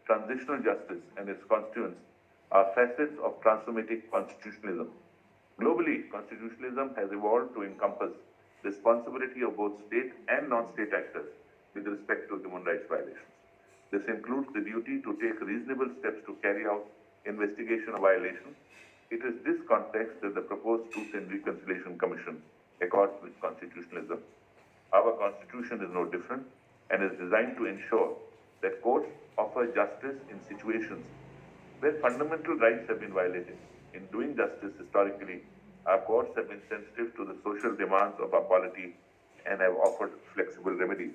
transitional justice, and its constituents are facets of transformative constitutionalism. Globally, constitutionalism has evolved to encompass responsibility of both state and non-state actors with respect to human rights violations. This includes the duty to take reasonable steps to carry out investigation of violations. It is this context that the proposed Truth and Reconciliation Commission accords with constitutionalism. Our constitution is no different and is designed to ensure that courts offer justice in situations where fundamental rights have been violated. In doing justice historically, our courts have been sensitive to the social demands of our polity and have offered flexible remedies.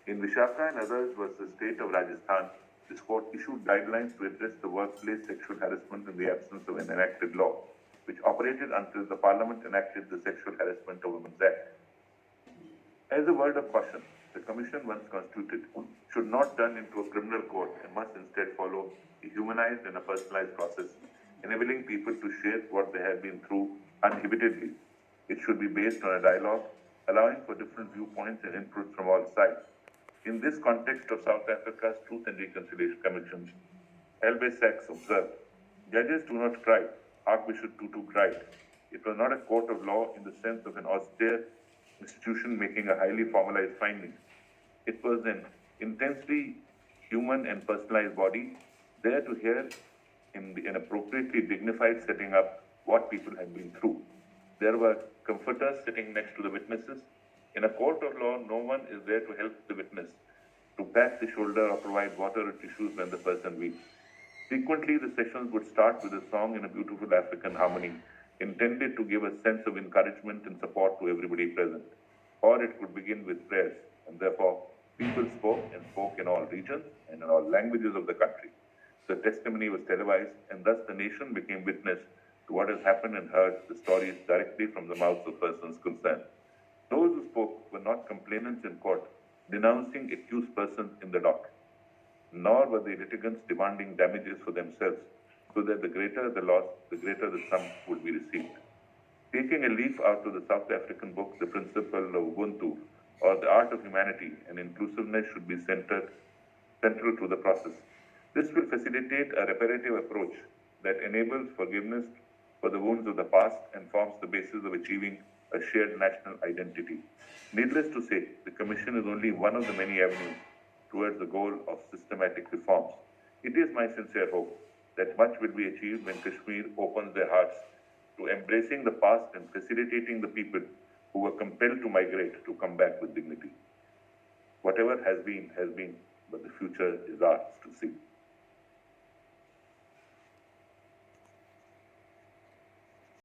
In Vishaka and others versus State of Rajasthan, this court issued guidelines to address the workplace sexual harassment in the absence of an enacted law, which operated until the Parliament enacted the Sexual Harassment of Women Act. As a word of caution, the Commission, once constituted, should not turn into a criminal court and must instead follow a humanized and a personalized process, enabling people to share what they have been through uninhibitedly. It should be based on a dialogue, allowing for different viewpoints and input from all sides. In this context of South Africa's Truth and Reconciliation Commission, Helbe Sachs observed, "Judges do not cry. Archbishop Tutu cried. It was not a court of law in the sense of an austere institution making a highly formalized finding. It was an intensely human and personalized body there to hear in an appropriately dignified setting up what people had been through. There were comforters sitting next to the witnesses. In a court of law, no one is there to help the witness, to pat the shoulder or provide water or tissues when the person weeps. Frequently, the sessions would start with a song in a beautiful African harmony, intended to give a sense of encouragement and support to everybody present. Or it could begin with prayers, and therefore, people spoke in all regions and in all languages of the country. The testimony was televised, and thus the nation became witness to what has happened and heard the stories directly from the mouths of persons concerned. Those who spoke were not complainants in court, denouncing accused persons in the dock, nor were they litigants demanding damages for themselves, so that the greater the loss, the greater the sum would be received. Taking a leaf out of the South African book, The Principle of Ubuntu, or The Art of Humanity and Inclusiveness should be central to the process. This will facilitate a reparative approach that enables forgiveness for the wounds of the past and forms the basis of achieving a shared national identity. Needless to say, the Commission is only one of the many avenues towards the goal of systematic reforms. It is my sincere hope that much will be achieved when Kashmir opens their hearts to embracing the past and facilitating the people who were compelled to migrate to come back with dignity. Whatever has been, but the future is ours to see.